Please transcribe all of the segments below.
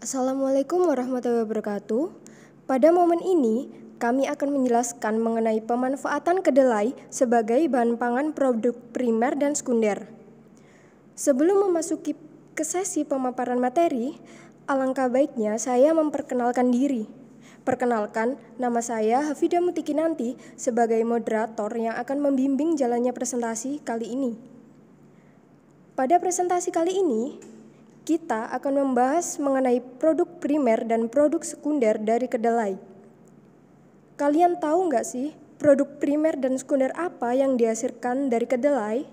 Assalamualaikum warahmatullahi wabarakatuh. Pada momen ini, kami akan menjelaskan mengenai pemanfaatan kedelai sebagai bahan pangan produk primer dan sekunder. Sebelum memasuki ke sesi pemaparan materi, alangkah baiknya saya memperkenalkan diri. Perkenalkan, nama saya Hafidah Mutikinanti sebagai moderator yang akan membimbing jalannya presentasi kali ini. Pada presentasi kali ini, kita akan membahas mengenai produk primer dan produk sekunder dari kedelai. Kalian tahu nggak sih produk primer dan sekunder apa yang dihasilkan dari kedelai?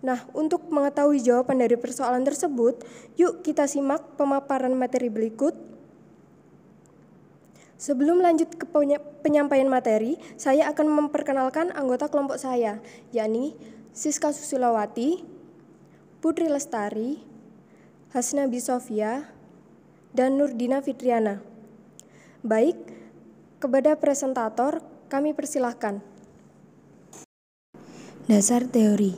Nah, untuk mengetahui jawaban dari persoalan tersebut, yuk kita simak pemaparan materi berikut. Sebelum lanjut ke penyampaian materi, saya akan memperkenalkan anggota kelompok saya, yakni Siska Susilawati, Putri Lestari, Hasnabi Sofia, dan Nurdina Fitriana. Baik, kepada presentator kami persilahkan. Dasar teori.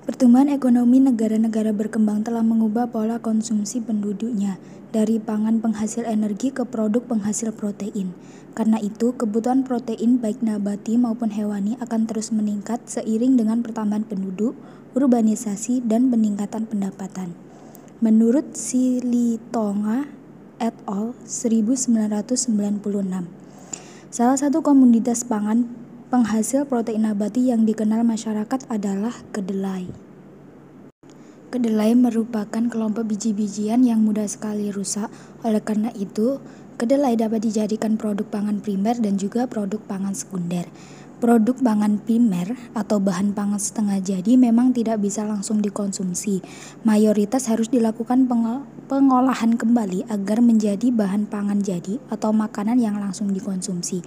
Pertumbuhan ekonomi negara-negara berkembang telah mengubah pola konsumsi penduduknya dari pangan penghasil energi ke produk penghasil protein. Karena itu, kebutuhan protein baik nabati maupun hewani akan terus meningkat seiring dengan pertambahan penduduk, urbanisasi, dan peningkatan pendapatan. Menurut Silitonga et al. 1996, salah satu komoditas pangan penghasil protein nabati yang dikenal masyarakat adalah kedelai. Kedelai merupakan kelompok biji-bijian yang mudah sekali rusak. Oleh karena itu, kedelai dapat dijadikan produk pangan primer dan juga produk pangan sekunder. Produk pangan primer atau bahan pangan setengah jadi memang tidak bisa langsung dikonsumsi. Mayoritas harus dilakukan pengolahan kembali agar menjadi bahan pangan jadi atau makanan yang langsung dikonsumsi.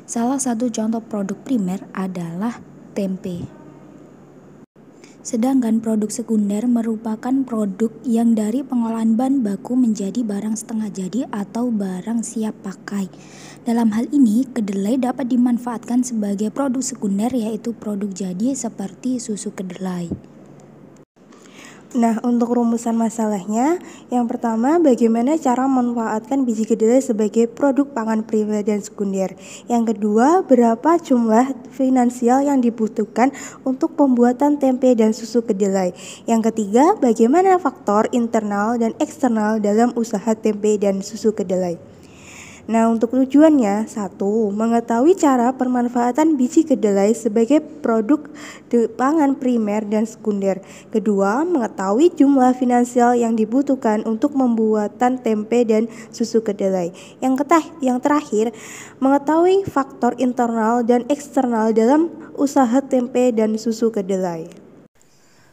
Salah satu contoh produk primer adalah tempe. Sedangkan produk sekunder merupakan produk yang dari pengolahan bahan baku menjadi barang setengah jadi atau barang siap pakai. Dalam hal ini, kedelai dapat dimanfaatkan sebagai produk sekunder, yaitu produk jadi seperti susu kedelai. Nah, untuk rumusan masalahnya, yang pertama, bagaimana cara memanfaatkan biji kedelai sebagai produk pangan primer dan sekunder. Yang kedua, berapa jumlah finansial yang dibutuhkan untuk pembuatan tempe dan susu kedelai. Yang ketiga, bagaimana faktor internal dan eksternal dalam usaha tempe dan susu kedelai. Nah, untuk tujuannya, 1. Mengetahui cara pemanfaatan biji kedelai sebagai produk pangan primer dan sekunder. Kedua, mengetahui jumlah finansial yang dibutuhkan untuk pembuatan tempe dan susu kedelai. Yang terakhir, mengetahui faktor internal dan eksternal dalam usaha tempe dan susu kedelai.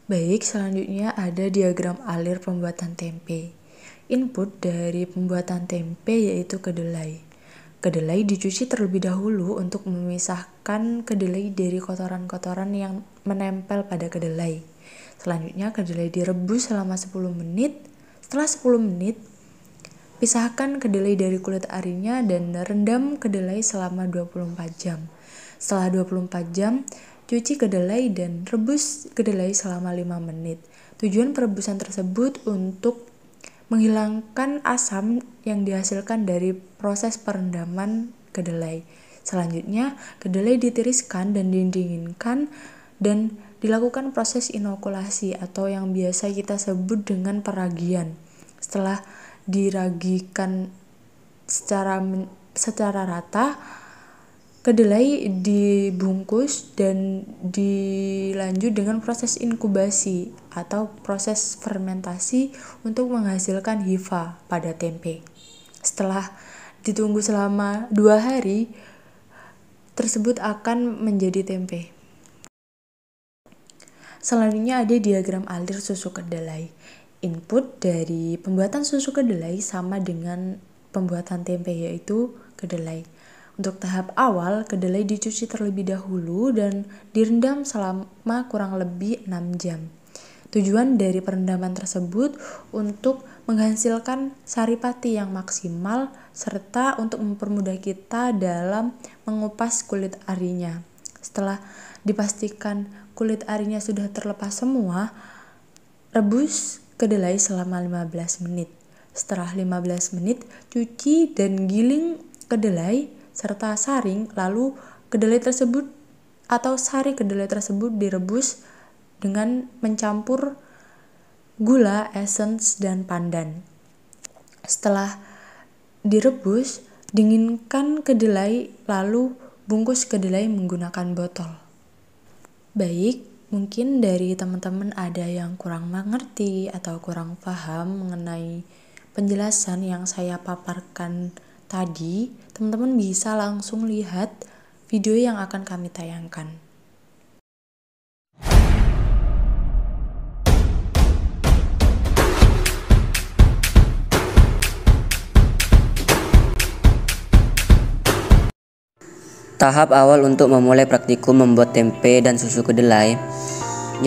Baik, selanjutnya ada diagram alir pembuatan tempe. Input dari pembuatan tempe yaitu kedelai. Kedelai dicuci terlebih dahulu untuk memisahkan kedelai dari kotoran-kotoran yang menempel pada kedelai. Selanjutnya kedelai direbus selama 10 menit. Setelah 10 menit, pisahkan kedelai dari kulit arinya dan rendam kedelai selama 24 jam. Setelah 24 jam, cuci kedelai dan rebus kedelai selama 5 menit. Tujuan perebusan tersebut untuk menghilangkan asam yang dihasilkan dari proses perendaman kedelai. Selanjutnya, kedelai ditiriskan dan didinginkan dan dilakukan proses inokulasi atau yang biasa kita sebut dengan peragian. Setelah diragikan secara rata, kedelai dibungkus dan dilanjut dengan proses inkubasi atau proses fermentasi untuk menghasilkan hifa pada tempe. Setelah ditunggu selama 2 hari, tersebut akan menjadi tempe. Selanjutnya ada diagram alir susu kedelai. Input dari pembuatan susu kedelai sama dengan pembuatan tempe, yaitu kedelai. Untuk tahap awal, kedelai dicuci terlebih dahulu dan direndam selama kurang lebih 6 jam. Tujuan dari perendaman tersebut untuk menghasilkan saripati yang maksimal serta untuk mempermudah kita dalam mengupas kulit arinya. Setelah dipastikan kulit arinya sudah terlepas semua, rebus kedelai selama 15 menit. Setelah 15 menit, cuci dan giling kedelai serta saring, lalu kedelai tersebut atau sari kedelai tersebut direbus dengan mencampur gula, essence, dan pandan. Setelah direbus, dinginkan kedelai, lalu bungkus kedelai menggunakan botol. Baik, mungkin dari teman-teman ada yang kurang mengerti atau kurang paham mengenai penjelasan yang saya paparkan tadi. Teman-teman bisa langsung lihat video yang akan kami tayangkan. Tahap awal untuk memulai praktikum membuat tempe dan susu kedelai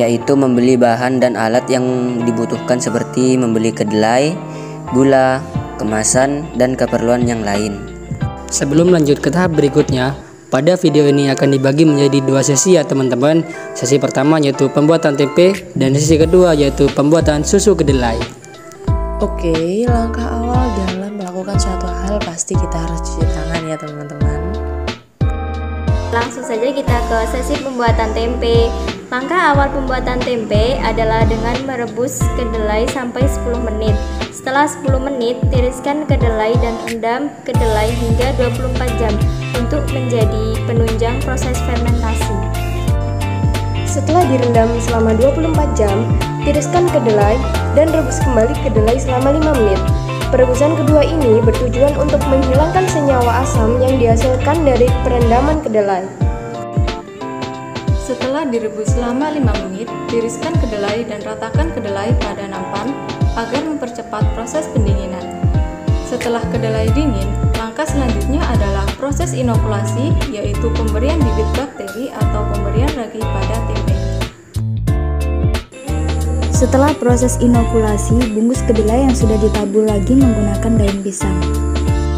yaitu membeli bahan dan alat yang dibutuhkan seperti membeli kedelai, gula, kemasan, dan keperluan yang lain. Sebelum lanjut ke tahap berikutnya, pada video ini akan dibagi menjadi 2 sesi ya teman-teman. Sesi pertama yaitu pembuatan tempe dan sesi kedua yaitu pembuatan susu kedelai. Oke, langkah awal dalam melakukan suatu hal pasti kita harus cuci tangan ya teman-teman. Langsung saja kita ke sesi pembuatan tempe. Langkah awal pembuatan tempe adalah dengan merebus kedelai sampai 10 menit. Setelah 10 menit, tiriskan kedelai dan rendam kedelai hingga 24 jam untuk menjadi penunjang proses fermentasi. Setelah direndam selama 24 jam, tiriskan kedelai dan rebus kembali kedelai selama 5 menit. Perebusan kedua ini bertujuan untuk menghilangkan senyawa asam yang dihasilkan dari perendaman kedelai. Setelah direbus selama 5 menit, tiriskan kedelai dan ratakan kedelai pada nampan agar mempercepat proses pendinginan. Setelah kedelai dingin, langkah selanjutnya adalah proses inokulasi, yaitu pemberian bibit bakteri atau pemberian ragi pada tempe. Setelah proses inokulasi, bungkus kedelai yang sudah ditabur lagi menggunakan daun pisang.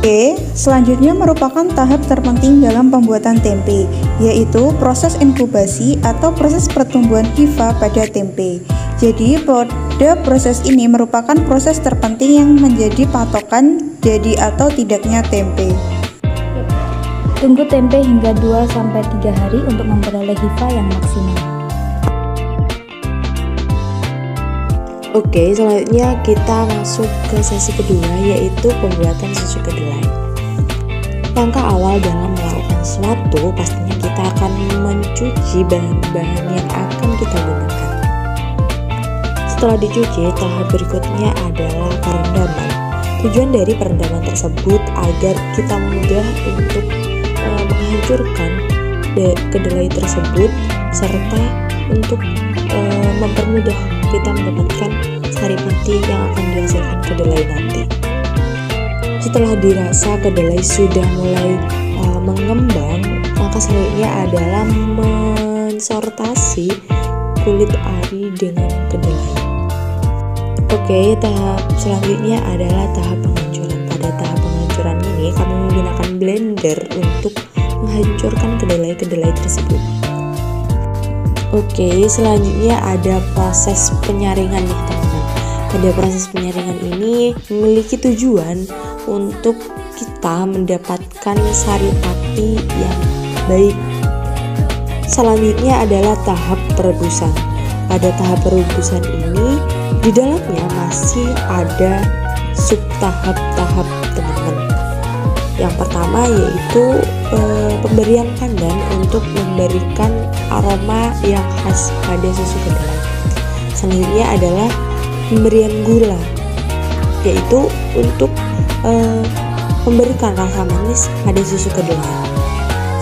Oke, selanjutnya merupakan tahap terpenting dalam pembuatan tempe, yaitu proses inkubasi atau proses pertumbuhan hifa pada tempe. Jadi, pada proses ini merupakan proses terpenting yang menjadi patokan jadi atau tidaknya tempe. Tunggu tempe hingga 2-3 hari untuk memperoleh hifa yang maksimal. Oke, selanjutnya kita masuk ke sesi kedua yaitu pembuatan susu kedelai. Langkah awal dalam melakukan sesuatu pastinya kita akan mencuci bahan-bahan yang akan kita gunakan. Setelah dicuci, tahap berikutnya adalah perendaman. Tujuan dari perendaman tersebut agar kita mudah untuk menghancurkan kedelai tersebut serta untuk mempermudah kita mendapatkan sari pati yang akan dihasilkan kedelai nanti. Setelah dirasa kedelai sudah mulai mengembang, langkah selanjutnya adalah mensortasi kulit ari dengan kedelai. Oke, tahap selanjutnya adalah tahap penghancuran. Pada tahap penghancuran ini kami menggunakan blender untuk menghancurkan kedelai-kedelai tersebut. Oke, selanjutnya ada proses penyaringan nih teman-teman. Pada proses penyaringan ini memiliki tujuan untuk kita mendapatkan sari pati yang baik. Selanjutnya adalah tahap perebusan. Pada tahap perebusan ini di dalamnya masih ada sub tahap-tahap teman-teman. Yang pertama yaitu pemberian pandan untuk memberikan aroma yang khas pada susu kedelai. Selanjutnya adalah pemberian gula, yaitu untuk memberikan rasa manis pada susu kedelai.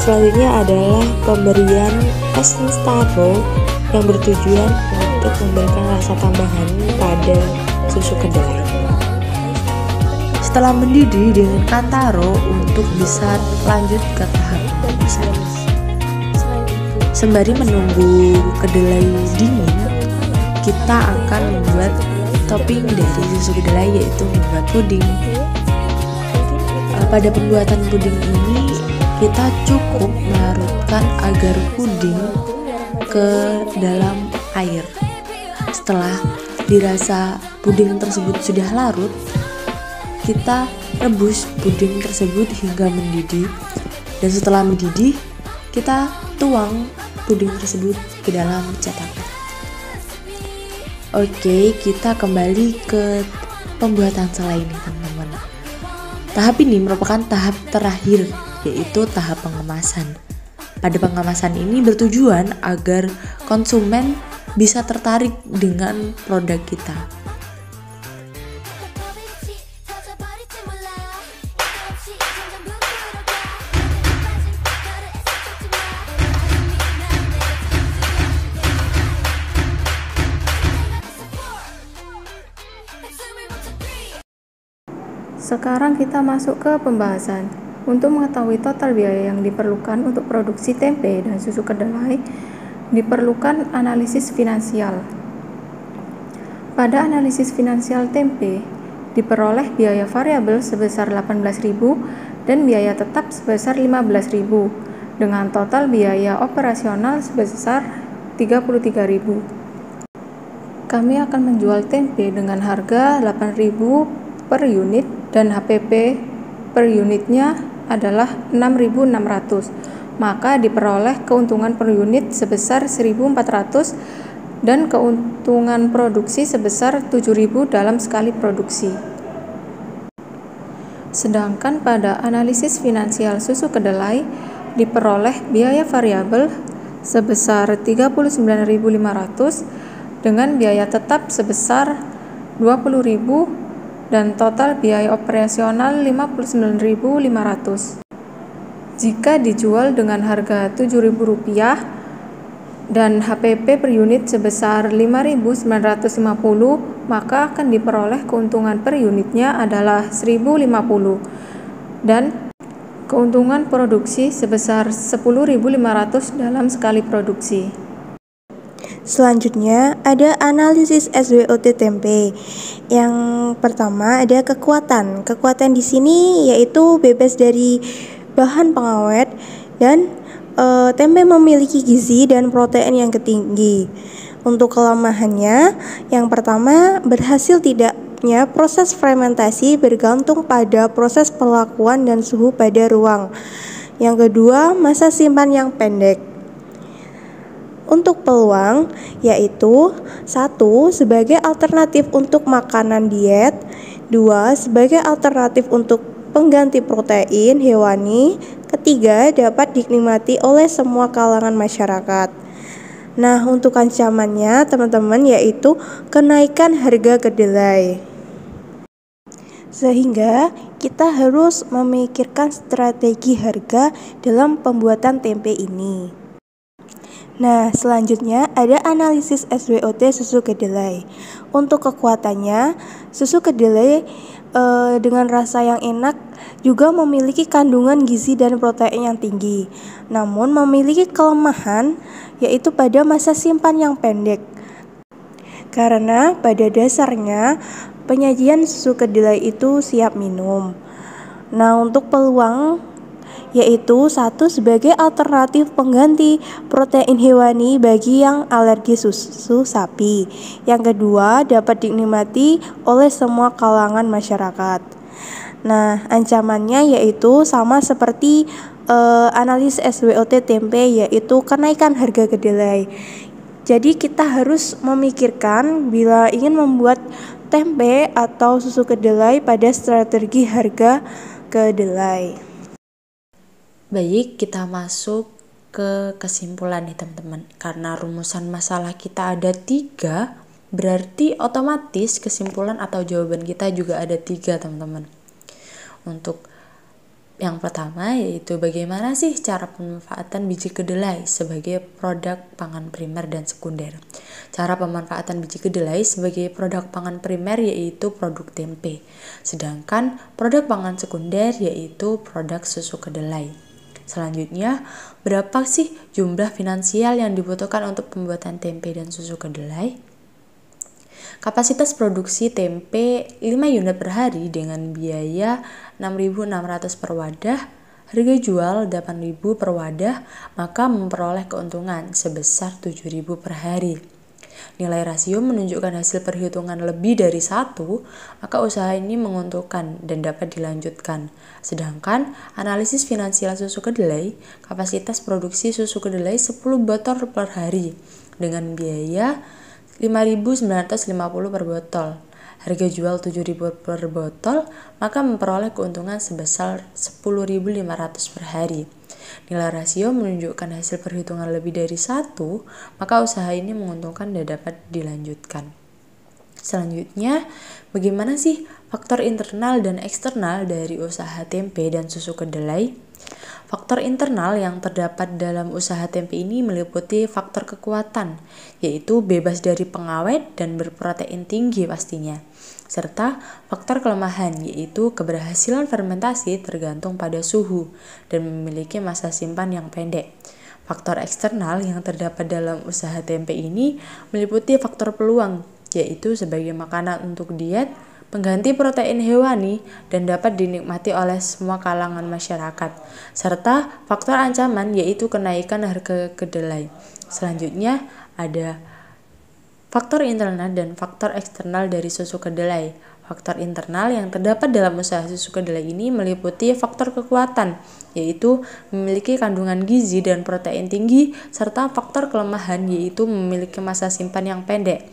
Selanjutnya adalah pemberian essence taro yang bertujuan untuk memberikan rasa tambahan pada susu kedelai. Setelah mendidih dengan kantaro untuk bisa lanjut ke tahap perebusan. Sembari menunggu kedelai dingin, kita akan membuat topping dari susu kedelai yaitu membuat puding. Pada pembuatan puding ini kita cukup melarutkan agar puding ke dalam air. Setelah dirasa puding tersebut sudah larut, kita rebus puding tersebut hingga mendidih, dan setelah mendidih kita tuang puding tersebut ke dalam cetakan. Oke, kita kembali ke pembuatan selai ini teman-teman. Tahap ini merupakan tahap terakhir, yaitu tahap pengemasan. Pada pengemasan ini bertujuan agar konsumen bisa tertarik dengan produk kita. Sekarang kita masuk ke pembahasan. Untuk mengetahui total biaya yang diperlukan untuk produksi tempe dan susu kedelai, diperlukan analisis finansial. Pada analisis finansial tempe, diperoleh biaya variabel sebesar 18.000 dan biaya tetap sebesar 15.000, dengan total biaya operasional sebesar 33.000. Kami akan menjual tempe dengan harga 8.000 per unit dan HPP per unitnya adalah 6.600, maka diperoleh keuntungan per unit sebesar 1.400 dan keuntungan produksi sebesar 7.000 dalam sekali produksi. Sedangkan pada analisis finansial susu kedelai diperoleh biaya variabel sebesar 39.500 dengan biaya tetap sebesar 20.000 dan total biaya operasional 59.500. Jika dijual dengan harga Rp7.000 dan HPP per unit sebesar 5.950, maka akan diperoleh keuntungan per unitnya adalah 1.050 dan keuntungan produksi sebesar 10.500 dalam sekali produksi. Selanjutnya ada analisis SWOT tempe. Yang pertama ada kekuatan. Kekuatan di sini yaitu bebas dari bahan pengawet dan tempe memiliki gizi dan protein yang tinggi. Untuk kelemahannya, yang pertama berhasil tidaknya proses fermentasi bergantung pada proses perlakuan dan suhu pada ruang. Yang kedua, masa simpan yang pendek. Untuk peluang yaitu 1. Sebagai alternatif untuk makanan diet, 2. Sebagai alternatif untuk pengganti protein hewani, ketiga dapat dinikmati oleh semua kalangan masyarakat. Nah, untuk ancamannya teman-teman yaitu kenaikan harga kedelai. Sehingga kita harus memikirkan strategi harga dalam pembuatan tempe ini. Nah, selanjutnya ada analisis SWOT susu kedelai. Untuk kekuatannya, susu kedelai dengan rasa yang enak juga memiliki kandungan gizi dan protein yang tinggi. Namun memiliki kelemahan yaitu pada masa simpan yang pendek. Karena pada dasarnya penyajian susu kedelai itu siap minum. Nah, untuk peluang yaitu 1. Sebagai alternatif pengganti protein hewani bagi yang alergi susu sapi. Yang kedua, dapat dinikmati oleh semua kalangan masyarakat. Nah, ancamannya yaitu sama seperti analisis SWOT tempe, yaitu kenaikan harga kedelai. Jadi kita harus memikirkan bila ingin membuat tempe atau susu kedelai pada strategi harga kedelai. Baik, kita masuk ke kesimpulan nih teman-teman. Karena rumusan masalah kita ada 3, berarti otomatis kesimpulan atau jawaban kita juga ada 3 teman-teman. Untuk yang pertama yaitu bagaimana sih cara pemanfaatan biji kedelai sebagai produk pangan primer dan sekunder. Cara pemanfaatan biji kedelai sebagai produk pangan primer yaitu produk tempe. Sedangkan produk pangan sekunder yaitu produk susu kedelai. Selanjutnya, berapa sih jumlah finansial yang dibutuhkan untuk pembuatan tempe dan susu kedelai? Kapasitas produksi tempe 5 unit per hari dengan biaya 6.600 per wadah, harga jual 8.000 per wadah, maka memperoleh keuntungan sebesar 7.000 per hari. Nilai rasio menunjukkan hasil perhitungan lebih dari 1, maka usaha ini menguntungkan dan dapat dilanjutkan. Sedangkan analisis finansial susu kedelai, kapasitas produksi susu kedelai 10 botol per hari dengan biaya 5.950 per botol. Harga jual 7.000 per botol, maka memperoleh keuntungan sebesar 10.500 per hari. Nilai rasio menunjukkan hasil perhitungan lebih dari 1, maka usaha ini menguntungkan dan dapat dilanjutkan. Selanjutnya, bagaimana sih faktor internal dan eksternal dari usaha tempe dan susu kedelai? Faktor internal yang terdapat dalam usaha tempe ini meliputi faktor kekuatan, yaitu bebas dari pengawet dan berprotein tinggi pastinya, serta faktor kelemahan, yaitu keberhasilan fermentasi tergantung pada suhu dan memiliki masa simpan yang pendek. Faktor eksternal yang terdapat dalam usaha tempe ini meliputi faktor peluang, yaitu sebagai makanan untuk diet, pengganti protein hewani, dan dapat dinikmati oleh semua kalangan masyarakat, serta faktor ancaman, yaitu kenaikan harga kedelai. Selanjutnya ada faktor internal dan faktor eksternal dari susu kedelai. Faktor internal yang terdapat dalam usaha susu kedelai ini meliputi faktor kekuatan, yaitu memiliki kandungan gizi dan protein tinggi, serta faktor kelemahan, yaitu memiliki masa simpan yang pendek.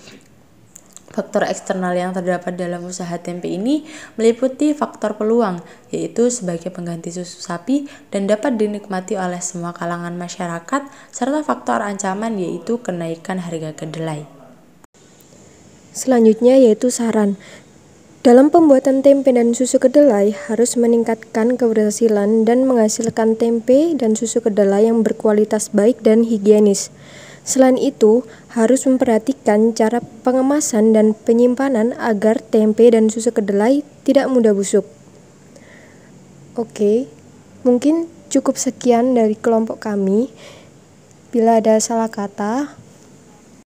Faktor eksternal yang terdapat dalam usaha tempe ini meliputi faktor peluang, yaitu sebagai pengganti susu sapi dan dapat dinikmati oleh semua kalangan masyarakat, serta faktor ancaman, yaitu kenaikan harga kedelai. Selanjutnya yaitu saran. Dalam pembuatan tempe dan susu kedelai harus meningkatkan keberhasilan dan menghasilkan tempe dan susu kedelai yang berkualitas baik dan higienis. Selain itu, harus memperhatikan cara pengemasan dan penyimpanan agar tempe dan susu kedelai tidak mudah busuk. Oke, mungkin cukup sekian dari kelompok kami. Bila ada salah kata,